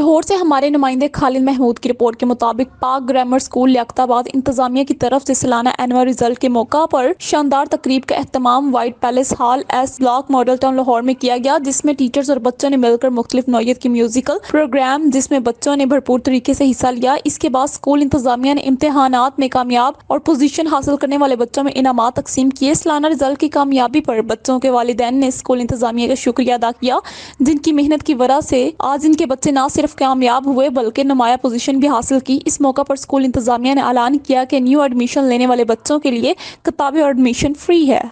लाहौर से हमारे नुमाइंदे खालिद महमूद की रिपोर्ट के मुताबिक पाक ग्रामर स्कूल लियाकताबाद इंतजामिया की तरफ से सालाना एनुअल रिजल्ट के मौका पर शानदार तकरीब का एहतमाम white palace hall S block model town Lahore में किया गया, जिसमें टीचर्स और बच्चों ने मिलकर मुख्तलिफ नौयत की म्यूजिकल प्रोग्राम जिसमें बच्चों ने भरपूर तरीके से हिस्सा लिया। इसके बाद स्कूल इंतजामिया ने इम्तिहानात में कामयाब और पोजीशन हासिल करने वाले बच्चों में इनामात तकसीम किए। सालाना रिजल्ट की कामयाबी पर बच्चों के वालिदैन ने स्कूल इंतजामिया का शुक्रिया अदा किया, जिनकी मेहनत की वजह से आज इनके बच्चे ना सिर्फ कामयाब हुए बल्कि नुमाया पोजीशन भी हासिल की। इस मौका पर स्कूल इंतजामिया ने ऐलान किया कि न्यू एडमिशन लेने वाले बच्चों के लिए किताबें और एडमिशन फ्री है।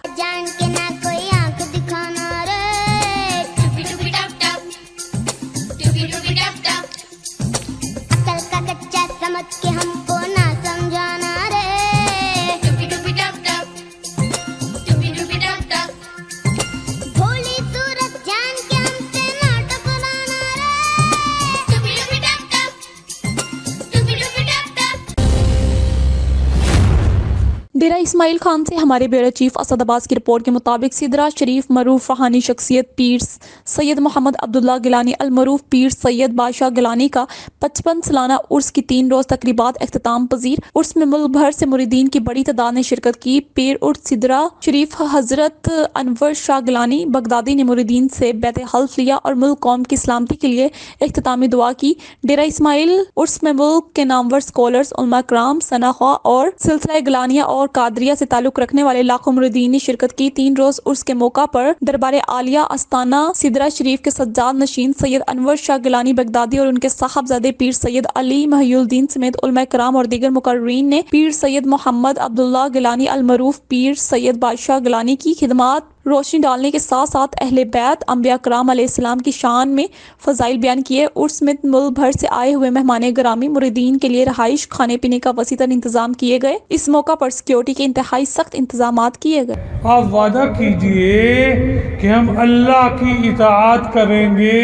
डेरा इस्माइल खान से हमारे ब्यूरो चीफ असद अब्बास की रिपोर्ट के मुताबिक सिदरा शरीफ मरूफ रूहानी शख्सियत पीर सैयद मोहम्मद अब्दुल्ला गिलानी अलमरूफ पीर सैयद बादशाह गिलानी का 55 सालाना उर्स की 3 रोज़ तकरीबात अख्ताम पजीर। उर्स में मुल्क भर से मुरीदीन की बड़ी तादाद ने शिरकत की। पीर उर्स सिदरा शरीफ हजरत अनवर शाह गिलानी बगदादी ने मुरीदीन से बैत हल्फ लिया और मुल्क कौम की सलामती के लिए इख्तितामी दुआ की। डेरा इस्माइल उर्स में मुल्क के नामवर स्कॉलर्स, उलमा कराम, सनाखा और सिलसिला गिलानिया और कादरिया से ताल्लुक रखने वाले लाखों मुरीदीन ने शिरकत की। 3 रोज उर्स के मौका पर दरबार आलिया आस्ताना सिदरा शरीफ के सज्जाद नशीन सैयद अनवर शाह गिलानी बगदादी और उनके साहबजादे पीर सैयद अली महियुद्दीन समेत उलमा कराम और दीगर मुकर्रीन ने पीर सैयद मोहम्मद अब्दुल्ला गिलानी अलमरूफ पीर सैयद बादशाह गिलानी की खिदमात रोशनी डालने के साथ साथ अहले बैत अंबिया कराम अलैहिस्सलाम की शान में फजाइल बयान किए। उर्स में मुल्क भर से आए हुए मेहमान ग्रामी मुरीदीन के लिए रहाइश, खाने पीने का वसी तर इंतजाम किए गए। इस मौका पर सिक्योरिटी के इंतहाई सख्त इंतजाम किए गए। आप वादा कीजिए कि हम अल्लाह की इताअत करेंगे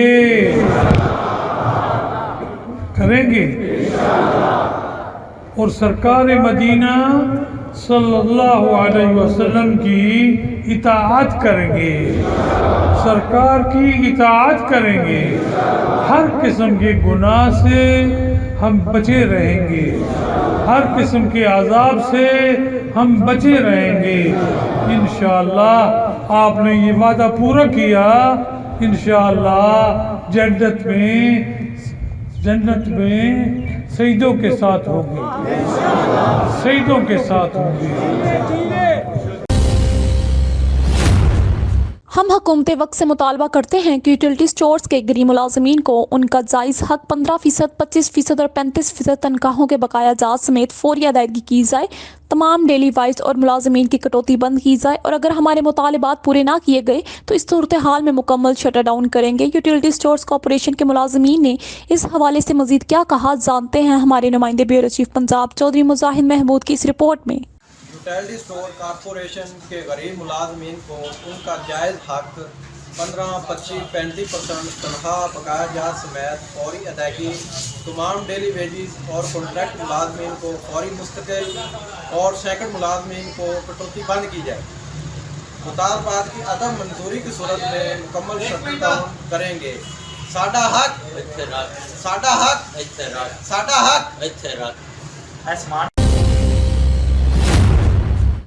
और सरकार मदीना सल्लल्लाहु अलैहि वसल्लम की इताअत करेंगे, सरकार की इताअत करेंगे। हर किस्म के गुनाह से हम बचे रहेंगे, हर किस्म के अज़ाब से हम बचे रहेंगे। इंशाअल्लाह आपने ये वादा पूरा किया, इंशाअल्लाह जन्नत में शहीदों के साथ होंगे, शहीदों के साथ होंगे। हम हुकूमत वक्त से मुतालबा करते हैं कि यूटिलिटी स्टोर्स के गरीब मुलाजमीन को उनका जायज़ हक 15%, 25% और 35% तनख्वाहों के बकाया जात समेत फौरी अदायगी की जाए। तमाम डेली वाइज और मुलाजमीन की कटौती बंद की जाए और अगर हमारे मुतालबात पूरे ना किए गए तो इस सूरत हाल में मुकम्मल शटर डाउन करेंगे। यूटिलिटी स्टोर्स कॉरपोरेशन के मुलाजमीन ने इस हवाले से मजीद क्या कहा, जानते हैं हमारे नुमाइंदे ब्यूरो चीफ पंजाब चौधरी मुजाहिद महमूद की इस रिपोर्ट में। यूटिलिटी स्टोर कॉरपोरेशन के गरीब मुलाजमीन को उनका जायज़ हक 15, 25, 35% तनख्वाह बकाया जात समेत फौरी अदायगी, तमाम डेली वेजिस और कॉन्ट्रैक्ट मुलाजमीन को फौरी मुस्तकिल और सेकंड मुलाजमीन को कटौती बंद की जाए। मुतालबात की अदम मंजूरी की सूरत में मुकम्मल शटर डाउन करेंगे। साडा हक, साडा हक, साडा हक।